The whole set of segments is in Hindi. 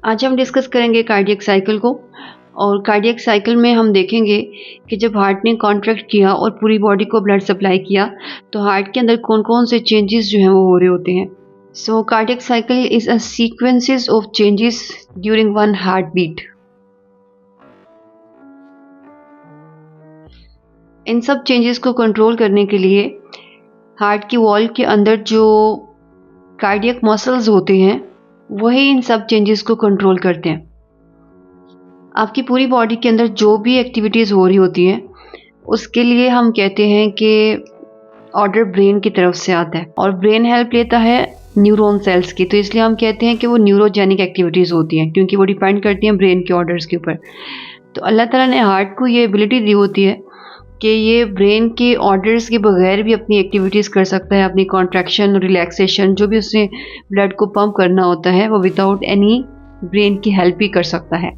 आज हम डिस्कस करेंगे कार्डियक साइकिल को। और कार्डियक साइकिल में हम देखेंगे कि जब हार्ट ने कॉन्ट्रैक्ट किया और पूरी बॉडी को ब्लड सप्लाई किया तो हार्ट के अंदर कौन कौन से चेंजेस जो हैं वो हो रहे होते हैं। So cardiac cycle is a sequences of changes during one heart beat. इन सब चेंजेस को कंट्रोल करने के लिए हार्ट की वॉल के अंदर जो कार्डियक मसल्स होते हैं वही इन सब चेंजेस को कंट्रोल करते हैं। आपकी पूरी बॉडी के अंदर जो भी एक्टिविटीज़ हो रही होती हैं उसके लिए हम कहते हैं कि ऑर्डर ब्रेन की तरफ से आता है और ब्रेन हेल्प लेता है न्यूरॉन सेल्स की, तो इसलिए हम कहते हैं कि वो न्यूरोजेनिक एक्टिविटीज़ होती हैं क्योंकि वो डिपेंड करती हैं ब्रेन के ऑर्डर्स के ऊपर। तो अल्लाह ताला ने हार्ट को ये एबिलिटी दी होती है कि ये ब्रेन के ऑर्डर्स के बगैर भी अपनी एक्टिविटीज़ कर सकता है, अपनी कॉन्ट्रैक्शन रिलैक्सेशन जो भी उसने ब्लड को पंप करना होता है वो विदाउट एनी ब्रेन की हेल्प भी कर सकता है।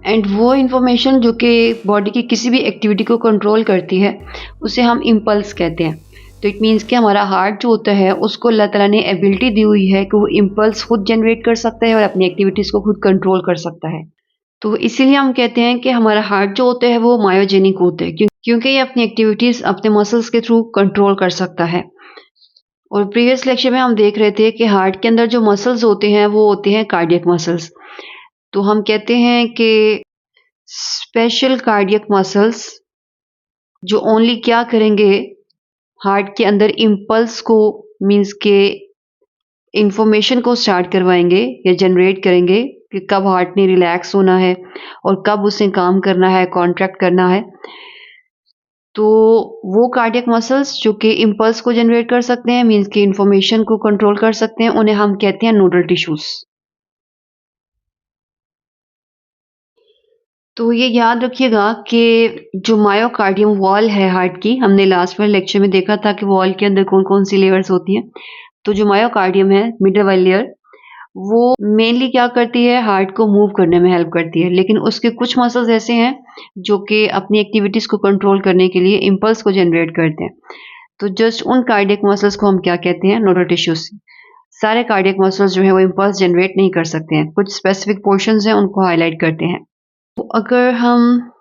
एंड वो इन्फॉर्मेशन जो कि बॉडी की किसी भी एक्टिविटी को कंट्रोल करती है उसे हम इम्पल्स कहते हैं। तो इट मीन्स कि हमारा हार्ट जो होता है उसको अल्लाह ताला ने एबिलिटी दी हुई है कि वो इम्पल्स खुद जनरेट कर सकता है और अपनी एक्टिविटीज़ को खुद कंट्रोल कर सकता है। तो इसीलिए हम कहते हैं कि हमारा हार्ट जो होता है वो मायोजेनिक होता है क्योंकि ये अपनी एक्टिविटीज़ अपने मसल्स के थ्रू कंट्रोल कर सकता है। और प्रीवियस लेक्चर में हम देख रहे थे कि हार्ट के अंदर जो मसल्स होते हैं वो होते हैं कार्डियक मसल्स। तो हम कहते हैं कि स्पेशल कार्डियक मसल्स जो ओनली क्या करेंगे, हार्ट के अंदर इम्पल्स को मींस के इंफॉर्मेशन को स्टार्ट करवाएंगे या जनरेट करेंगे कि कब हार्ट ने रिलैक्स होना है और कब उसे काम करना है, कॉन्ट्रैक्ट करना है। तो वो कार्डियक मसल्स जो कि इम्पल्स को जनरेट कर सकते हैं मींस कि इंफॉर्मेशन को कंट्रोल कर सकते हैं, उन्हें हम कहते हैं नोडल टिश्यूज। तो ये याद रखिएगा कि जो मायोकार्डियम वॉल है हार्ट की, हमने लास्ट वाले लेक्चर में देखा था कि वॉल के अंदर कौन कौन सी लेयर्स होती हैं। तो जो मायोकार्डियम है मिडल वाली लेयर वो मेनली क्या करती है, हार्ट को मूव करने में हेल्प करती है, लेकिन उसके कुछ मसल्स ऐसे हैं जो कि अपनी एक्टिविटीज को कंट्रोल करने के लिए इम्पल्स को जनरेट करते हैं। तो जस्ट उन कार्डियक मसल्स को हम क्या कहते हैं, नोडल टिश्यूज। सारे कार्डियक मसल्स जो है वो इम्पल्स जनरेट नहीं कर सकते हैं, कुछ स्पेसिफिक पोर्शंस हैं उनको हाईलाइट करते हैं। तो अगर हम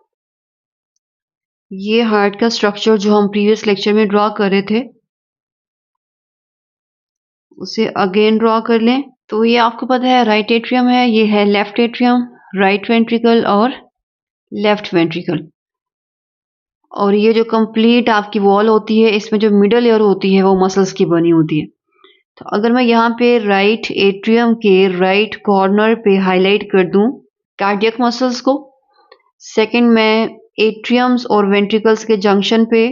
ये हार्ट का स्ट्रक्चर जो हम प्रीवियस लेक्चर में ड्रॉ कर रहे थे उसे अगेन ड्रॉ कर लें। तो ये आपको पता है राइट एट्रियम है, ये है लेफ्ट एट्रियम, राइट वेंट्रिकल और लेफ्ट वेंट्रिकल। और ये जो कंप्लीट आपकी वॉल होती है इसमें जो मिडल लेयर होती है वो मसल्स की बनी होती है। तो अगर मैं यहाँ पे राइट एट्रियम के राइट कॉर्नर पे हाईलाइट कर दूं कार्डियक मसल्स को, सेकंड मैं एट्रियम्स और वेंट्रिकल्स के जंक्शन पे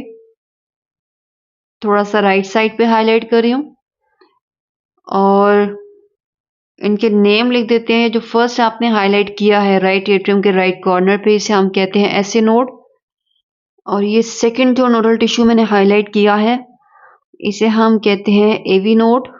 थोड़ा सा राइट साइड पे हाईलाइट कर रही हूँ और इनके नेम लिख देते हैं। जो फर्स्ट आपने हाईलाइट किया है राइट एट्रियम के राइट कॉर्नर पे, इसे हम कहते हैं एसए नोड। और ये सेकंड जो नोडल टिश्यू मैंने हाईलाइट किया है इसे हम कहते हैं एवी नोड।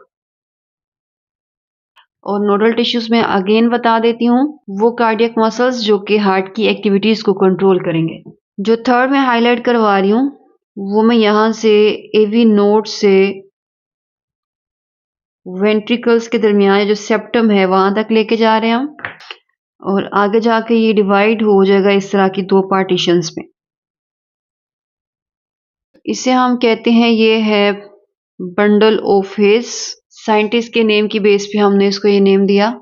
और नोडल टिश्यूज में अगेन बता देती हूँ वो कार्डियक मसल्स जो कि हार्ट की एक्टिविटीज को कंट्रोल करेंगे। जो थर्ड में हाईलाइट करवा रही हूँ वो मैं यहाँ से एवी नोड से वेंट्रिकल्स के दरमियान जो सेप्टम है वहां तक लेके जा रहे हैं हम, और आगे जाके ये डिवाइड हो जाएगा इस तरह की दो पार्टीशंस में। इसे हम कहते हैं ये है बंडल ऑफ हिज। साइंटिस्ट के नेम की बेस पे हमने इसको ये नेम दिया।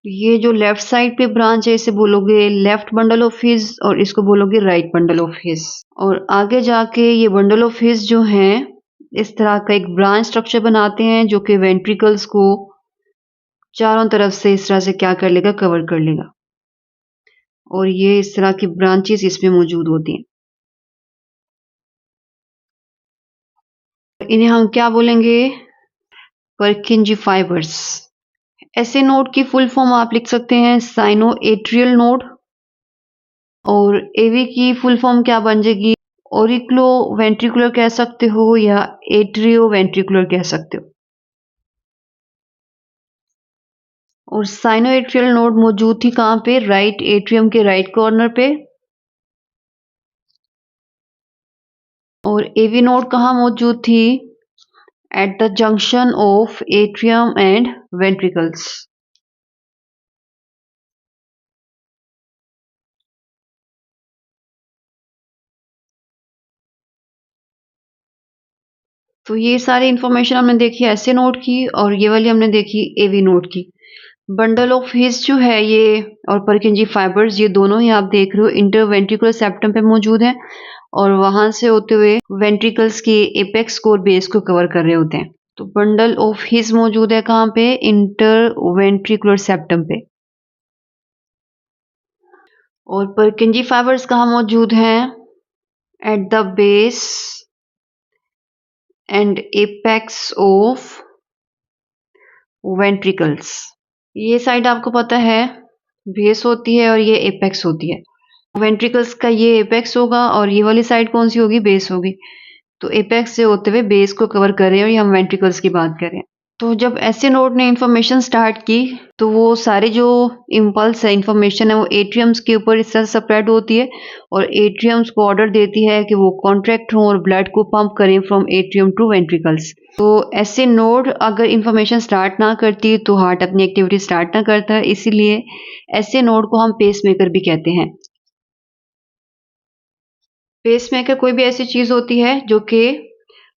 ये जो लेफ्ट साइड पे ब्रांच है इसे बोलोगे लेफ्ट बंडल ऑफ हिज और इसको बोलोगे राइट बंडल ऑफ हिज। और आगे जाके ये बंडल ऑफ हिज जो हैं इस तरह का एक ब्रांच स्ट्रक्चर बनाते हैं जो कि वेंट्रिकल्स को चारों तरफ से इस तरह से क्या कर लेगा, कवर कर लेगा। और ये इस तरह की ब्रांचेस इसमें मौजूद होती हैं। इन्हें हम क्या बोलेंगे, पर्किंजी फाइबर्स। ऐसे नोड की फुल फॉर्म आप लिख सकते हैं साइनो एट्रियल नोड। और एवी की फुल फॉर्म क्या बन जाएगी, ओरिक्लो वेंट्रिकुलर कह सकते हो या एट्रियो वेंट्रिकुलर कह सकते हो। और साइनो एट्रियल नोड मौजूद थी कहाँ पे, राइट एट्रियम के राइट कॉर्नर पे। और एवी नोड कहाँ मौजूद थी, at the junction of atrium and ventricles. तो ये सारी इंफॉर्मेशन हमने देखी ऐसे नोड की और ये वाली हमने देखी एवी नोड की। बंडल ऑफ हिस जो है ये और परकिंजी फाइबर्स ये दोनों ही आप देख रहे हो इंटरवेंट्रिकुलर सेप्टम पे मौजूद हैं और वहां से होते हुए वेंट्रिकल्स के एपेक्स को और बेस को कवर कर रहे होते हैं। तो बंडल ऑफ हिस मौजूद है कहाँ पे? इंटरवेंट्रिकुलर सेप्टम पे। और परकिंजी फाइबर्स कहाँ मौजूद हैं? At the base and apex of ventricles. ये साइड आपको पता है बेस होती है और ये एपेक्स होती है। वेंट्रिकल्स का ये एपेक्स होगा और ये वाली साइड कौन सी होगी? बेस होगी। तो एपेक्स से होते हुए बेस को कवर कर रहे हैं और ये हम वेंट्रिकल्स की बात कर रहे हैं। तो जब ऐसे नोड ने इन्फॉर्मेशन स्टार्ट की तो वो सारे जो इम्पल्स है इन्फॉर्मेशन है वो एट्रियम्स के ऊपर इस तरह स्प्रेड होती है और एट्रियम्स को ऑर्डर देती है कि वो कॉन्ट्रैक्ट हों और ब्लड को पंप करें फ्रॉम एट्रियम टू वेंट्रिकल्स। तो ऐसे नोड अगर इन्फॉर्मेशन स्टार्ट ना करती तो हार्ट अपनी एक्टिविटी स्टार्ट ना करता, इसीलिए ऐसे नोड को हम पेसमेकर भी कहते हैं। पेसमेकर कोई भी ऐसी चीज होती है जो कि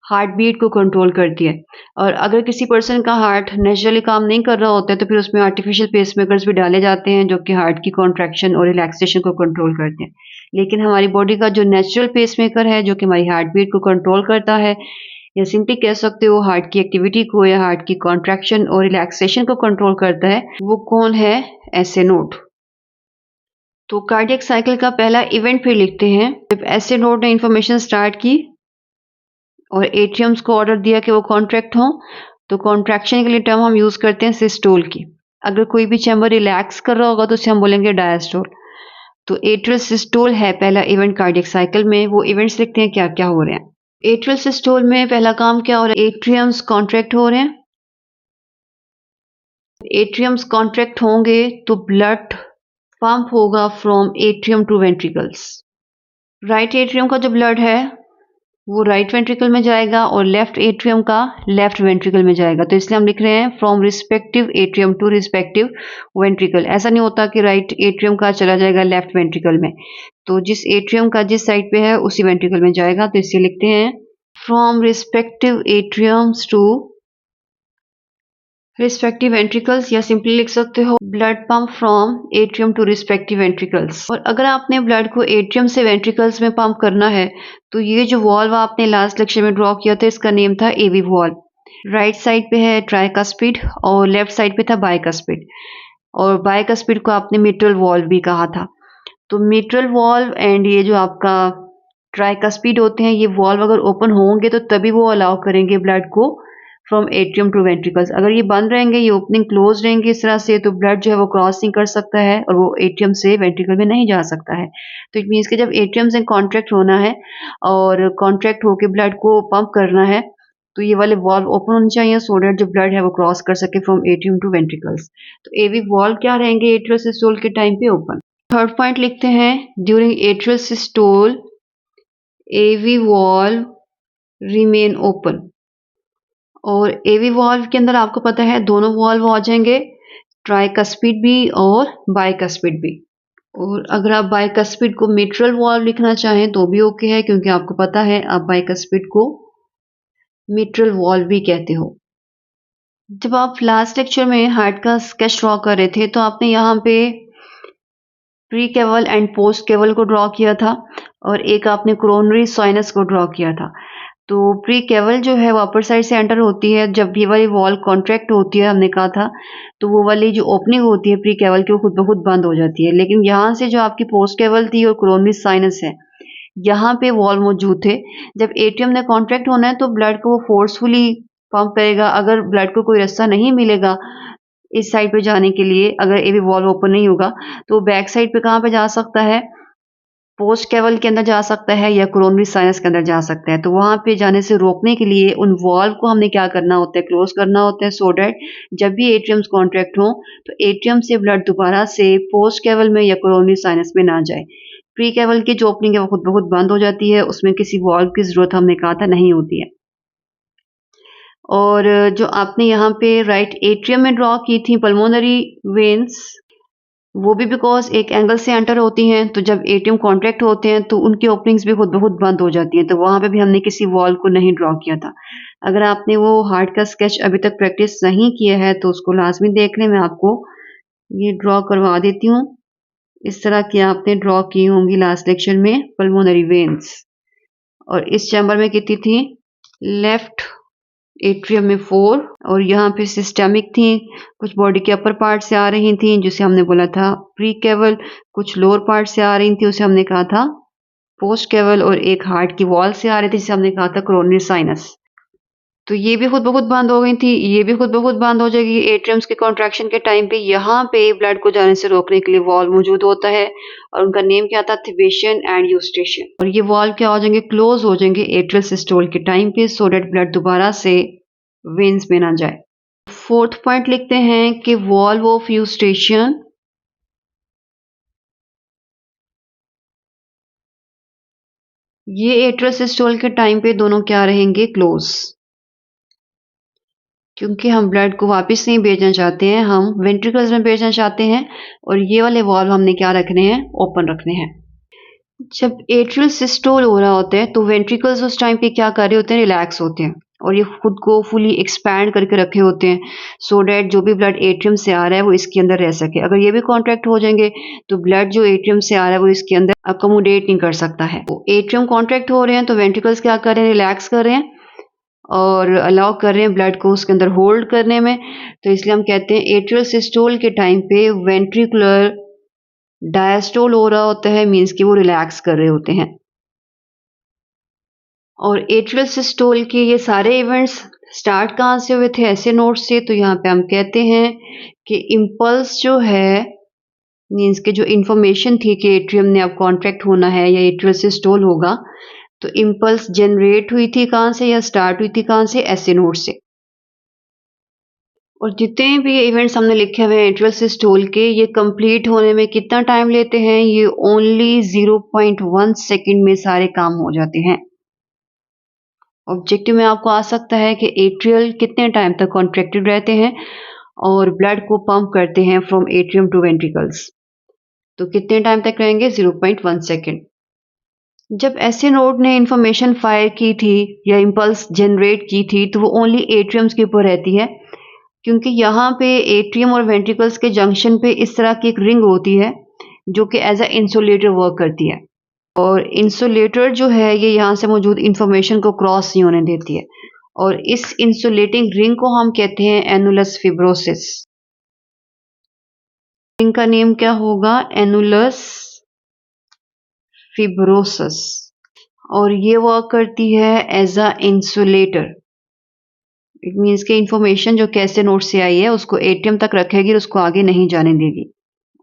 हार्ट बीट को कंट्रोल करती है और अगर किसी पर्सन का हार्ट नेचुरली काम नहीं कर रहा होता है तो फिर उसमें आर्टिफिशियल पेसमेकर्स भी डाले जाते हैं जो कि हार्ट की कॉन्ट्रैक्शन और रिलैक्सेशन को कंट्रोल करते हैं। लेकिन हमारी बॉडी का जो नेचुरल पेसमेकर है जो कि हमारी हार्ट बीट को कंट्रोल करता है या सिंपली कह सकते हो हार्ट की एक्टिविटी को या हार्ट की कॉन्ट्रैक्शन और रिलैक्सेशन को कंट्रोल करता है, वो कौन है? ऐसे नोड। तो कार्डियक साइकिल का पहला इवेंट फिर लिखते हैं। जब ऐसे नोड ने इंफॉर्मेशन स्टार्ट की और एट्रियम्स को ऑर्डर दिया कि वो कॉन्ट्रैक्ट हों, तो कॉन्ट्रैक्शन के लिए टर्म हम यूज करते हैं सिस्टोल की। अगर कोई भी चैम्बर रिलैक्स कर रहा होगा तो उसे हम बोलेंगे डायस्टोल। तो एट्रियल सिस्टोल है पहला इवेंट कार्डियक साइकिल में। वो इवेंट्स लिखते हैं क्या क्या हो रहे हैं। एट्रियल सिस्टोल में पहला काम क्या हो रहा है? एट्रियम्स कॉन्ट्रैक्ट हो रहे हैं। एट्रियम्स कॉन्ट्रैक्ट होंगे तो ब्लड पंप होगा from atrium to ventricles. Right atrium का जो ब्लड है वो राइट वेंट्रिकल में जाएगा और लेफ्ट एट्रियम का लेफ्ट वेंट्रिकल में जाएगा। तो इसलिए हम लिख रहे हैं from respective atrium to respective ventricle. ऐसा नहीं होता कि राइट एट्रियम का चला जाएगा लेफ्ट वेंट्रिकल में, तो जिस एट्रियम का जिस साइड पे है उसी वेंट्रिकल में जाएगा। तो इससे लिखते हैं from respective atriums to respective ventricles या सिंपली लिख सकते हो blood pump from atrium to respective ventricles. और अगर आपने ब्लड को एट्रियम से वेंट्रिकल्स में पंप करना है तो ये जो वॉल्व आपने लास्ट लेक्चर में ड्रॉ किया था इसका नेम था एवी वॉल्व। राइट साइड पे है ट्राइकस्पिड और लेफ्ट साइड पे था बाइकस्पिड और बाइकस्पिड को आपने मिट्रल वॉल्व भी कहा था। तो मिट्रल वॉल्व एंड ये जो आपका ट्राइकस्पिड होते हैं ये वॉल्व अगर ओपन होंगे तो तभी वो अलाउ करेंगे ब्लड को फ्रॉम एट्रियम टू वेंट्रिकल्स। अगर ये बंद रहेंगे, ये ओपनिंग क्लोज रहेंगे इस तरह से, तो ब्लड जो है वो क्रॉस नहीं कर सकता है और वो एट्रियम से वेंट्रिकल में नहीं जा सकता है। तो इट मीन्स कि जब एट्रियम से कॉन्ट्रैक्ट होना है और कॉन्ट्रैक्ट होकर ब्लड को पंप करना है तो ये वाले वॉल्व ओपन होने चाहिए सो दैट जो ब्लड है वो क्रॉस कर सके फ्रॉम एट्रियम टू वेंट्रिकल्स। तो एवी वॉल्व क्या रहेंगे एट्रियल सिस्टोल के टाइम पे? ओपन। थर्ड पॉइंट लिखते हैं ड्यूरिंग एट्रियल सिस्टोल एवी वॉल्व रिमेन ओपन। और एवी वॉल्व के अंदर आपको पता है दोनों वॉल्व आ जाएंगे, ट्राइकस्पिड भी और बाइकस्पिड भी। और अगर आप बाइकस्पिड को मिट्रल वॉल्व लिखना चाहें तो भी ओके है क्योंकि आपको पता है आप बाइकस्पिड को मिट्रल वॉल्व भी कहते हो। जब आप लास्ट लेक्चर में हार्ट का स्केच ड्रॉ कर रहे थे तो आपने यहाँ पे प्री केवल एंड पोस्ट केवल को ड्रॉ किया था और एक आपने कोरोनरी साइनस को ड्रॉ किया था। तो प्री केवल जो है वो अपर साइड से एंटर होती है, जब भी वाली वॉल कॉन्ट्रैक्ट होती है हमने कहा था तो वो वाली जो ओपनिंग होती है प्री केवल की वो खुद ब खुद बंद हो जाती है। लेकिन यहाँ से जो आपकी पोस्ट केवल थी और कोरोनरी साइनस है यहाँ पे वॉल मौजूद थे। जब एट्रियम ने कॉन्ट्रैक्ट होना है तो ब्लड को वो फोर्सफुली पंप करेगा। अगर ब्लड को कोई रास्ता नहीं मिलेगा इस साइड पे जाने के लिए, अगर एवी वॉल्व ओपन नहीं होगा तो बैक साइड पे कहाँ पे जा सकता है? पोस्ट केवल के अंदर जा सकता है या कोरोनरी साइनस के अंदर जा सकता है। तो वहां पे जाने से रोकने के लिए उन वॉल्व को हमने क्या करना होता है? क्लोज करना होता है सो डैट जब भी एट्रियम्स कॉन्ट्रैक्ट हो तो एट्रियम से ब्लड दोबारा से पोस्ट केवल में या कोरोनरी साइनस में ना जाए। प्री केवल की जो ओपनिंग है वो खुद ब खुद बंद हो जाती है, उसमें किसी वॉल्व की जरूरत हमने कहा था नहीं होती है। और जो आपने यहाँ पे राइट एट्रियम में ड्रॉ की थी पल्मोनरी वेन्स वो भी बिकॉज एक एंगल से एंटर होती हैं, तो जब एटीएम कॉन्ट्रैक्ट होते हैं तो उनकी ओपनिंग्स भी खुद ब खुद बंद हो जाती हैं, तो वहाँ पे भी हमने किसी वॉल को नहीं ड्रॉ किया था। अगर आपने वो हार्ट का स्केच अभी तक प्रैक्टिस नहीं किया है तो उसको लाजमी देख लें। मैं आपको ये ड्रॉ करवा देती हूँ। इस तरह की आपने ड्रॉ की होंगी लास्ट लेक्चर में पल्मोनरी वेन्स, और इस चैम्बर में कितनी थी, लेफ्ट एट्रियम में 4, और यहाँ पे सिस्टेमिक थी, कुछ बॉडी के अपर पार्ट से आ रही थी जिसे हमने बोला था प्री केवल, कुछ लोअर पार्ट से आ रही थी उसे हमने कहा था पोस्ट केवल, और एक हार्ट की वॉल से आ रही थी जिसे हमने कहा था कोरोनरी साइनस। तो ये भी खुद ब खुद बंद हो गई थी, ये भी खुद ब खुद बंद हो जाएगी। एट्रियम्स के कॉन्ट्रैक्शन के टाइम पे यहाँ पे ब्लड को जाने से रोकने के लिए वॉल्व मौजूद होता है, और उनका नेम क्या था, थिबेशियन एंड यूस्टेशियन। और ये वॉल्व क्या हो जाएंगे, क्लोज हो जाएंगे एट्रियल सिस्टोल के टाइम पे, सो डेट ब्लड दोबारा से वेन्स में ना जाए। फोर्थ पॉइंट लिखते हैं कि वॉल्व ऑफ यूस्टेशियन ये एट्रियल सिस्टोल के टाइम पे दोनों क्या रहेंगे, क्लोज, क्योंकि हम ब्लड को वापस नहीं भेजना चाहते हैं, हम वेंट्रिकल्स में भेजना चाहते हैं, और ये वाले वॉल्व हमने क्या रखने हैं, ओपन रखने हैं। जब एट्रियल सिस्टोल हो रहा होता है तो वेंट्रिकल्स उस टाइम पे क्या कर रहे होते हैं, रिलैक्स होते हैं, और ये खुद को फुली एक्सपैंड करके रखे होते हैं, सो डैट जो भी ब्लड एट्रियम से आ रहा है वो इसके अंदर रह सके। अगर ये भी कॉन्ट्रैक्ट हो जाएंगे तो ब्लड जो एट्रियम से आ रहा है वो इसके अंदर अकोमोडेट नहीं कर सकता है। तो एट्रियम कॉन्ट्रैक्ट हो रहे हैं तो वेंट्रिकल्स क्या कर रहे हैं, रिलैक्स कर रहे हैं और अलाउ कर रहे हैं ब्लड को उसके अंदर होल्ड करने में। तो इसलिए हम कहते हैं एट्रियल सिस्टोल के टाइम पे वेंट्रिकुलर डायस्टोल हो रहा होता है, मींस कि वो रिलैक्स कर रहे होते हैं। और एट्रियल सिस्टोल के ये सारे इवेंट्स स्टार्ट कहाँ से हुए थे, ऐसे नोट्स से, तो यहाँ पे हम कहते हैं कि इम्पल्स जो है, मींस के जो इन्फॉर्मेशन थी कि एट्रियम ने अब कॉन्ट्रैक्ट होना है या एट्रियल सिस्टोल होगा, तो इम्पल्स जनरेट हुई थी कहाँ से या स्टार्ट हुई थी कहाँ से, ऐसे नोट से। और जितने भी ये इवेंट्स हमने लिखे हुए हैं एट्रियल सिस्टोल के, ये कंप्लीट होने में कितना टाइम लेते हैं, ये ओनली 0.1 सेकंड में सारे काम हो जाते हैं। ऑब्जेक्टिव में आपको आ सकता है कि एट्रियल कितने टाइम तक कॉन्ट्रैक्टेड रहते हैं और ब्लड को पंप करते हैं फ्रॉम एट्रियम टू वेंट्रिकल्स, तो कितने टाइम तक रहेंगे, 0.1 सेकंड। जब ऐसे नोड ने इंफॉर्मेशन फायर की थी या इम्पल्स जनरेट की थी तो वो ओनली एट्रियम्स के ऊपर रहती है, क्योंकि यहाँ पे एट्रियम और वेंट्रिकल्स के जंक्शन पे इस तरह की एक रिंग होती है जो कि एज अ इंसुलेटर वर्क करती है, और इंसुलेटर जो है ये यहाँ से मौजूद इंफॉर्मेशन को क्रॉस नहीं होने देती है, और इस इंसुलेटिंग रिंग को हम कहते हैं एनुलस फिब्रोसिस। रिंग का नेम क्या होगा, एनुलस फिब्रोसिस, और ये वर्क करती है as a insulator. It means के इंफॉर्मेशन जो कैसे नोड से आई है उसको एटीएम तक रखेगी और उसको आगे नहीं जाने देगी।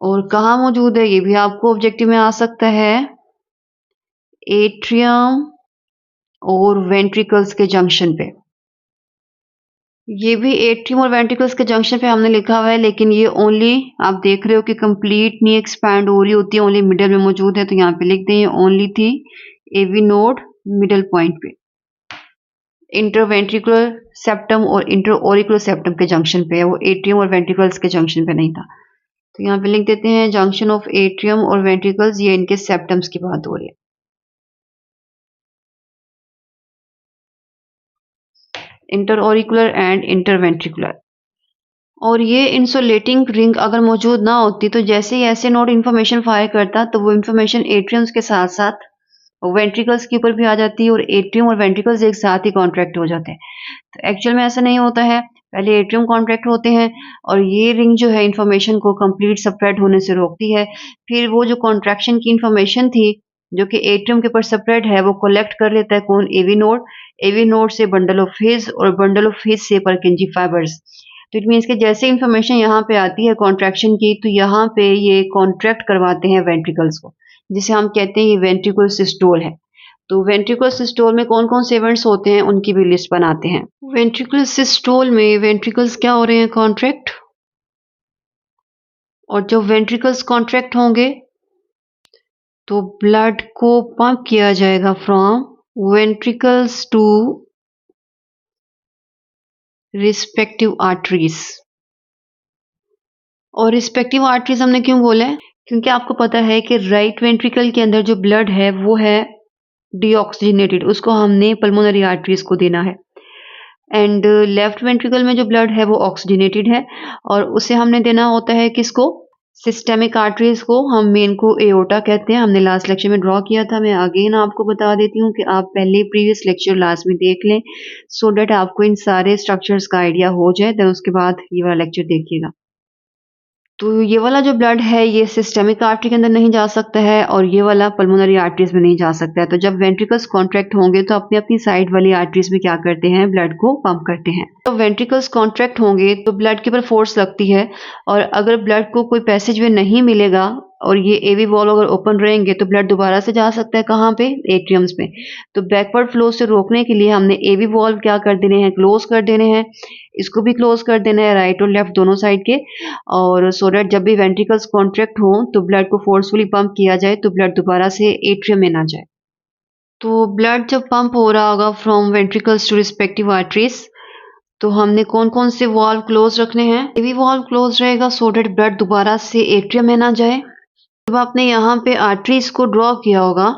और कहाँ मौजूद है ये भी आपको ऑब्जेक्टिव में आ सकता है, एट्रियम और वेंट्रिकल्स के जंक्शन पे। ये भी एट्रियम और वेंट्रिकल्स के जंक्शन पे हमने लिखा हुआ है, लेकिन ये ओनली आप देख रहे हो कि कंप्लीट नहीं एक्सपैंड हो रही होती है, ओनली मिडल में मौजूद है, तो यहाँ पे लिख दें ये ओनली थी एवी नोड मिडल पॉइंट पे। इंटरवेंट्रिकुलर सेप्टम और इंटरओरिकुलर सेप्टम के जंक्शन पे है, वो एट्रियम और वेंट्रिकल्स के जंक्शन पे नहीं था। तो यहाँ पे लिख देते हैं जंक्शन ऑफ एट्रियम और वेंट्रिकल्स, ये इनके सेप्टम्स की बात हो रही है। इंटरओरिकुलर एंड इंटरवेंट्रिकुलर। और ये इंसुलेटिंग रिंग अगर मौजूद ना होती तो जैसे ही ऐसे नोड इन्फॉर्मेशन फायर करता तो वो इन्फॉर्मेशन एट्रियम्स के साथ साथ वेंट्रिकल्स के ऊपर भी आ जाती है, और एट्रियम और वेंट्रिकल्स एक साथ ही कॉन्ट्रैक्ट हो जाते हैं। तो एक्चुअल में ऐसा नहीं होता है, पहले एट्रियम कॉन्ट्रैक्ट होते हैं और ये रिंग जो है इन्फॉर्मेशन को कंप्लीट स्प्रेड होने से रोकती है। फिर वो जो कॉन्ट्रैक्शन की इन्फॉर्मेशन थी जो कि एट्रियम के ऊपर स्प्रेड है वो कलेक्ट कर लेता है कौन, एवी नोड। एवी नोड से बंडल ऑफ हिज और बंडल ऑफ हिज से परकिंजी फाइबर्स। तो इट मीन्स कि जैसे इन्फॉर्मेशन यहाँ पे आती है कॉन्ट्रैक्शन की तो यहाँ पे ये कॉन्ट्रैक्ट करवाते हैं वेंट्रिकल्स को, जिसे हम कहते हैं ये वेंट्रिकुलर सिस्टोल है। तो वेंट्रिकुलर सिस्टोल में कौन कौन से इवेंट्स होते हैं उनकी भी लिस्ट बनाते हैं। वेंट्रिकुलर सिस्टोल में वेंट्रिकल्स क्या हो रहे हैं, कॉन्ट्रैक्ट, और जब वेंट्रिकल्स कॉन्ट्रैक्ट होंगे तो ब्लड को पंप किया जाएगा from ventricles to respective arteries, और रिस्पेक्टिव आर्टरीज हमने क्यों बोला है? क्योंकि आपको पता है कि राइट वेंट्रिकल के अंदर जो ब्लड है वो है डीऑक्सीजनेटेड, उसको हमने पल्मोनरी आर्टरीज को देना है। एंड लेफ्ट वेंट्रिकल में जो ब्लड है वो ऑक्सीजनेटेड है और उसे हमने देना होता है किसको? सिस्टेमिक आर्टरीज को। हम मेन को एओर्टा कहते हैं, हमने लास्ट लेक्चर में ड्रॉ किया था। मैं अगेन आपको बता देती हूँ कि आप पहले प्रीवियस लेक्चर लास्ट में देख लें सो डेट आपको इन सारे स्ट्रक्चर्स का आइडिया हो जाए, देन उसके बाद ये वाला लेक्चर देखिएगा। तो ये वाला जो ब्लड है ये सिस्टेमिक आर्टरी के अंदर नहीं जा सकता है और ये वाला पल्मोनरी आर्टरीज में नहीं जा सकता है। तो जब वेंट्रिकल्स कॉन्ट्रैक्ट होंगे तो अपनी अपनी साइड वाली आर्टरीज में क्या करते हैं? ब्लड को पंप करते हैं। तो वेंट्रिकल्स कॉन्ट्रैक्ट होंगे तो ब्लड के ऊपर फोर्स लगती है और अगर ब्लड को कोई पैसेज वे नहीं मिलेगा और ये एवी वॉल्व अगर ओपन रहेंगे तो ब्लड दोबारा से जा सकता है कहाँ पे? एट्रियम्स में। तो बैकवर्ड फ्लो से रोकने के लिए हमने एवी वॉल्व क्या कर देने हैं? क्लोज कर देने हैं। इसको भी क्लोज कर देना है, राइट और लेफ्ट दोनों साइड के, और सो दैट जब भी वेंट्रिकल्स कॉन्ट्रैक्ट हों तो ब्लड को फोर्सफुली पंप किया जाए तो ब्लड दोबारा से एट्रियम में ना जाए। तो ब्लड जब पंप हो रहा होगा from ventricles to respective arteries तो हमने कौन कौन से वॉल्व क्लोज रखने हैं? एवी वॉल्व क्लोज रहेगा सो दैट ब्लड दोबारा से एट्रियम में ना जाए। जब आपने यहाँ पे आर्टरीज को ड्रॉ किया होगा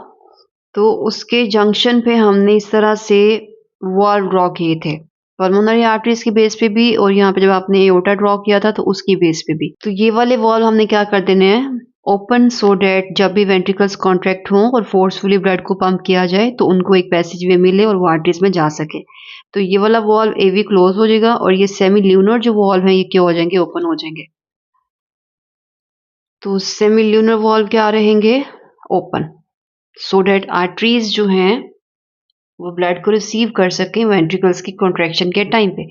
तो उसके जंक्शन पे हमने इस तरह से वॉल्व ड्रॉ किए थे, पल्मोनरी आर्टरीज की बेस पे भी और यहाँ पे जब आपने एओर्टा ड्रॉ किया था तो उसकी बेस पे भी। तो ये वाले वॉल्व हमने क्या कर देने हैं? ओपन, सो डेट जब भी वेंट्रिकल्स कॉन्ट्रैक्ट हों और फोर्सफुली ब्लड को पंप किया जाए तो उनको एक पैसेज वे मिले और वो आर्टरीज में जा सके। तो ये वाला वॉल्व एवी क्लोज हो जाएगा और ये सेमी ल्यूनर जो वॉल्व है ये क्या हो जाएंगे? ओपन हो जाएंगे। तो सेमी ल्यूनर वॉल्व क्या रहेंगे? ओपन, सो डेट आर्टरीज जो हैं वो ब्लड को रिसीव कर सकें वेंट्रिकल्स की कॉन्ट्रैक्शन के टाइम पे।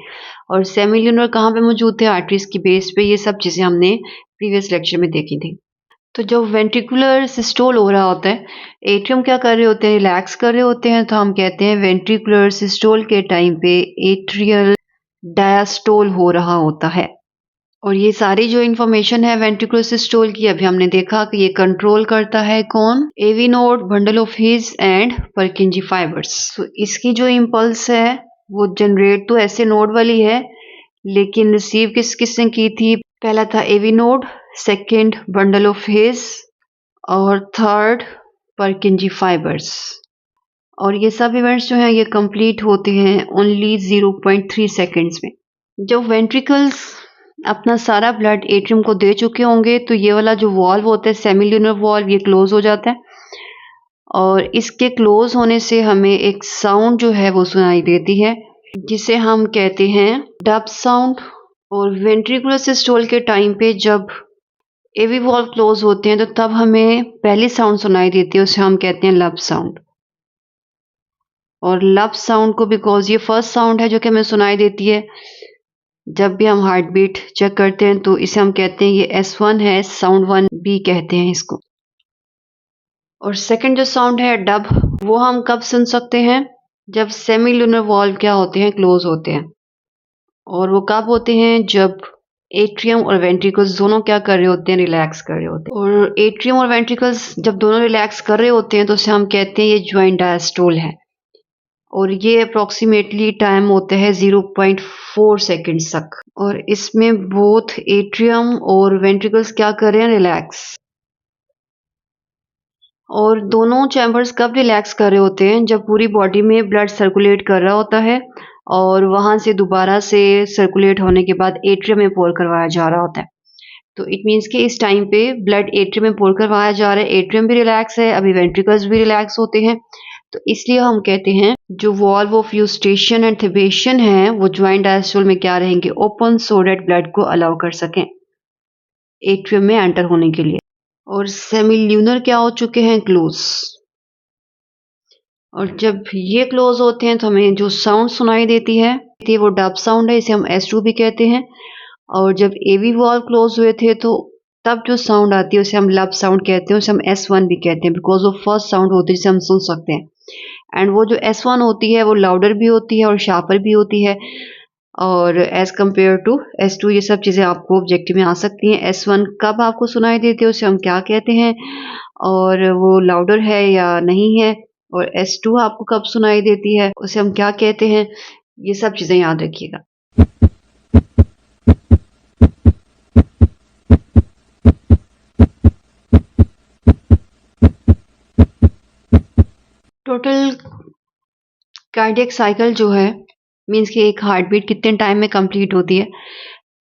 और सेमी ल्यूनर कहाँ पे मौजूद थे? आर्टरीज की बेस पे। ये सब चीज़ें हमने प्रीवियस लेक्चर में देखी थी। तो जब वेंट्रिकुलर सिस्टोल हो रहा होता है, एट्रियम क्या कर रहे होते हैं? रिलैक्स कर रहे होते हैं, तो हम कहते हैं वेंट्रिकुलर सिस्टोल के टाइम पे एट्रियल डायस्टोल हो रहा होता है। और ये सारी जो इन्फॉर्मेशन है वेंट्रिकुलर सिस्टोल की अभी हमने देखा कि ये कंट्रोल करता है कौन? AV node, bundle of His and Purkinje fibres. तो इसकी जो इम्पल्स है वो जनरेट तो ऐसे नोड वाली है लेकिन रिसीव किस किसने की थी? पहला था AV node, second bundle of His और थर्ड परकिंजी फाइबर्स। और ये सब इवेंट्स जो हैं ये कंप्लीट होते हैं ओनली 0.3 सेकेंड्स में। जब वेंट्रिकल्स अपना सारा ब्लड एट्रियम को दे चुके होंगे तो ये वाला जो वॉल्व होता है सेमील्यूनर वॉल्व ये क्लोज हो जाता है और इसके क्लोज होने से हमें एक साउंड जो है वो सुनाई देती है जिसे हम कहते हैं डब साउंड। और वेंट्रिकुलर सिस्टोल के टाइम पे जब एवी वॉल्व क्लोज होते हैं तो तब हमें पहली साउंड सुनाई देती है, उसे हम कहते हैं लब साउंड। और लब साउंड को बिकॉज ये फर्स्ट साउंड है जो कि हमें सुनाई देती है जब भी हम हार्ट बीट चेक करते हैं तो इसे हम कहते हैं ये S1 है, साउंड 1 भी कहते हैं इसको। और सेकंड जो साउंड है डब, वो हम कब सुन सकते हैं? जब सेमील्यूनर वॉल्व क्या होते हैं? क्लोज होते हैं। और वो कब होते हैं? जब एट्रियम और वेंट्रिकल्स दोनों क्या कर रहे होते हैं? रिलैक्स कर रहे होते हैं। और एट्रियम और वेंट्रिकल्स जब दोनों रिलैक्स कर रहे होते हैं तो उसे हम कहते हैं ये ज्वाइंट डायस्टोल है और ये अप्रोक्सीमेटली टाइम होता है 0.4 सेकेंड्स तक। और इसमें बोथ एट्रियम और वेंट्रिकल्स क्या कर रहे हैं? रिलैक्स। और दोनों चैम्बर्स कब रिलैक्स कर रहे होते हैं? जब पूरी बॉडी में ब्लड सर्कुलेट कर रहा होता है और वहां से दोबारा से सर्कुलेट होने के बाद एट्रियम में पोर करवाया जा रहा होता है। तो इट मीन्स कि इस टाइम पे ब्लड एट्रियम में पोर करवाया जा रहा है, एट्रियम भी रिलैक्स है, अभी वेंट्रिकल्स भी रिलैक्स होते हैं। तो इसलिए हम कहते हैं जो वॉल्व ऑफ यूस्टेशन एंड थिबेशन है वो ज्वाइंट डायस्टोल में क्या रहेंगे? ओपन, सो दैट ब्लड को अलाउ कर सकें एट्रियम में एंटर होने के लिए। और सेमील्यूनर क्या हो चुके हैं? क्लोज। और जब ये क्लोज होते हैं तो हमें जो साउंड सुनाई देती है वो डब साउंड है, इसे हम S2 भी कहते हैं। और जब एवी वॉल्व क्लोज हुए थे तो तब जो साउंड आती है उसे हम लब साउंड कहते हैं, उसे हम S1 भी कहते हैं बिकॉज वो फर्स्ट साउंड होती है जिसे हम सुन सकते हैं। एंड वो जो S1 होती है वो लाउडर भी होती है और शार्पर भी होती है और एज कम्पेयर टू S2। ये सब चीज़ें आपको ऑब्जेक्टिव में आ सकती हैं। S1 कब आपको सुनाई देती है उसे हम क्या कहते हैं और वो लाउडर है या नहीं है, और S2 आपको कब सुनाई देती है उसे हम क्या कहते हैं, ये सब चीज़ें याद रखिएगा। टोटल कार्डियक साइकिल जो है मीन्स कि एक हार्ट बीट कितने टाइम में कंप्लीट होती है,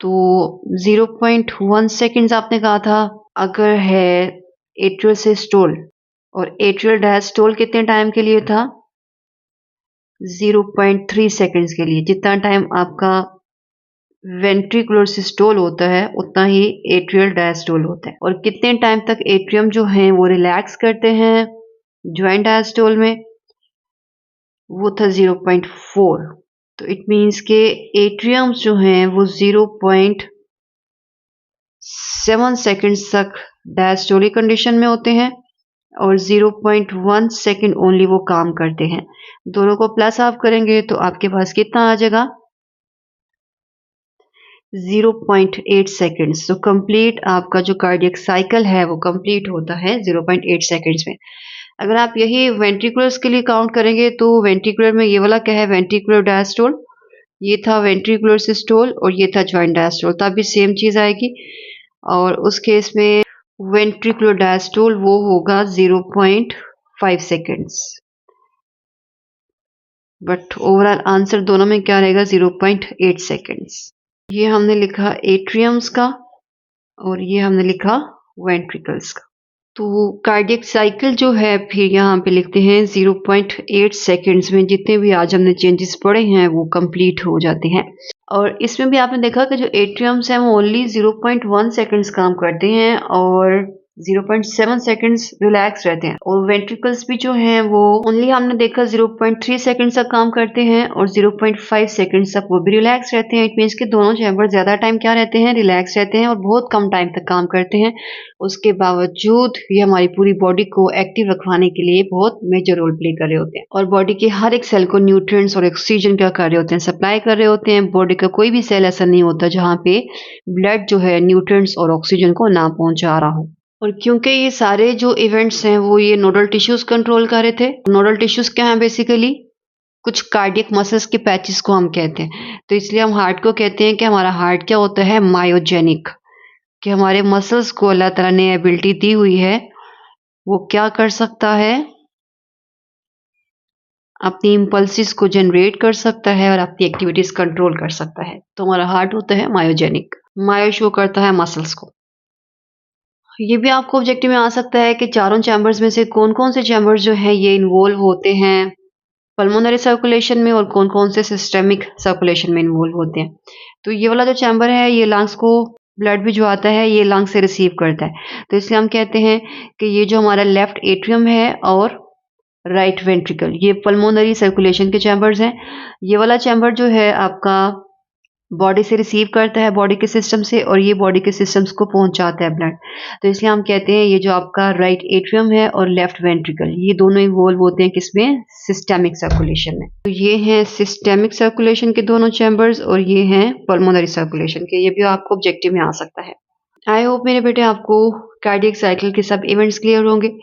तो 0.1 सेकेंड्स आपने कहा था अगर है एट्रियल सिस्टोल, और एट्रियल डायस्टोल कितने टाइम के लिए था 0.3 सेकेंड्स के लिए। जितना टाइम आपका वेंट्रिकुलर सिस्टोल होता है उतना ही एट्रियल डायस्टोल होता है। और कितने टाइम तक एट्रियम जो है वो रिलैक्स करते हैं ज्वाइंट डायस्टोल में, वो था 0.4। तो इट मीन्स के एट्रियम्स जो हैं वो 0.7 सेकेंड्स तक डायस्टोलिक कंडीशन में होते हैं और 0.1 सेकेंड ओनली वो काम करते हैं। दोनों को प्लस आप करेंगे तो आपके पास कितना आ जाएगा 0.8 सेकेंड्स। तो कंप्लीट आपका जो कार्डियक साइकिल है वो कंप्लीट होता है 0.8 सेकेंड्स में। अगर आप यही वेंट्रिकुलर्स के लिए काउंट करेंगे तो वेंट्रिकुलर में ये वाला क्या है वेंट्रिकुलर डायस्टोल, ये था वेंट्रिकुलर सिस्टोल और ये था ज्वाइंट डायस्टोल, तब भी सेम चीज आएगी। और उस केस में वेंट्रिकुलर डायस्टोल वो होगा 0.5 सेकेंड्स, बट ओवरऑल आंसर दोनों में क्या रहेगा 0.8 सेकेंड्स। ये हमने लिखा एट्रियम्स का और ये हमने लिखा वेंट्रिकल्स का। तो कार्डियक साइकिल जो है फिर यहाँ पे लिखते हैं 0.8 सेकेंड्स में जितने भी आज हमने चेंजेस पढ़े हैं वो कंप्लीट हो जाते हैं। और इसमें भी आपने देखा कि जो एट्रियम्स हैं वो ओनली 0.1 सेकेंड्स काम करते हैं और 0.7 सेकेंड्स रिलैक्स रहते हैं। और वेंट्रिकल्स भी जो हैं वो ओनली हमने देखा 0.3 सेकेंड्स तक काम करते हैं और 0.5 सेकेंड्स तक वो भी रिलैक्स रहते हैं। इट मीन्स के दोनों चैम्बर ज्यादा टाइम क्या रहते हैं रिलैक्स रहते हैं और बहुत कम टाइम तक काम करते हैं। उसके बावजूद ये हमारी पूरी बॉडी को एक्टिव रखवाने के लिए बहुत मेजर रोल प्ले कर रहे होते हैं और बॉडी के हर एक सेल को न्यूट्रिएंट्स और ऑक्सीजन क्या कर रहे होते हैं सप्लाई कर रहे होते हैं। बॉडी का कोई भी सेल ऐसा नहीं होता जहाँ पे ब्लड जो है न्यूट्रिएंट्स और ऑक्सीजन को ना पहुंचा रहा हो। और क्योंकि ये सारे जो इवेंट्स हैं वो ये नोडल टिश्यूज कंट्रोल कर रहे थे। नोडल टिश्यूज क्या हैं बेसिकली कुछ कार्डियक मसल्स के पैचेस को हम कहते हैं। तो इसलिए हम हार्ट को कहते हैं कि हमारा हार्ट क्या होता है मायोजेनिक, कि हमारे मसल्स को अल्लाह ताला ने एबिलिटी दी हुई है वो क्या कर सकता है अपनी इम्पल्सिस को जनरेट कर सकता है और अपनी एक्टिविटीज कंट्रोल कर सकता है। तो हमारा हार्ट होता है मायोजेनिक, मायो शो करता है मसल्स को। ये भी आपको ऑब्जेक्टिव में आ सकता है कि चारों चैम्बर्स में से कौन कौन से चैम्बर्स जो हैं ये इन्वॉल्व होते हैं पल्मोनरी सर्कुलेशन में और कौन कौन से सिस्टेमिक सर्कुलेशन में इन्वॉल्व होते हैं। तो ये वाला जो चैम्बर है ये लंग्स को ब्लड भी जो आता है ये लंग्स से रिसीव करता है। तो इसलिए हम कहते हैं कि ये जो हमारा लेफ्ट एट्रियम है और राइट वेंट्रिकल ये पल्मोनरी सर्कुलेशन के चैम्बर्स हैं। ये वाला चैम्बर जो है आपका बॉडी से रिसीव करता है बॉडी के सिस्टम से और ये बॉडी के सिस्टम्स को पहुंचाता है ब्लड। तो इसलिए हम कहते हैं ये जो आपका राइट एट्रियम है और लेफ्ट वेंट्रिकल ये दोनों इन्वॉल्व होते हैं किसमें सिस्टेमिक सर्कुलेशन में। तो ये हैं सिस्टेमिक सर्कुलेशन के दोनों चैम्बर्स और ये हैं पल्मोनरी सर्कुलेशन के। ये भी आपको ऑब्जेक्टिव में आ सकता है। आई होप मेरे बेटे आपको कार्डियक साइकिल के सब इवेंट्स क्लियर होंगे।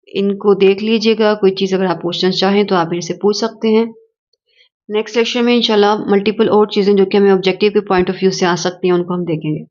इनको देख लीजिएगा, कोई चीज़ अगर आप पूछना चाहें तो आप मेरे से पूछ सकते हैं। नेक्स्ट लेक्चर में इंशाल्लाह मल्टीपल और चीज़ें जो कि हमें ऑब्जेक्टिव के पॉइंट ऑफ व्यू से आ सकती हैं उनको हम देखेंगे।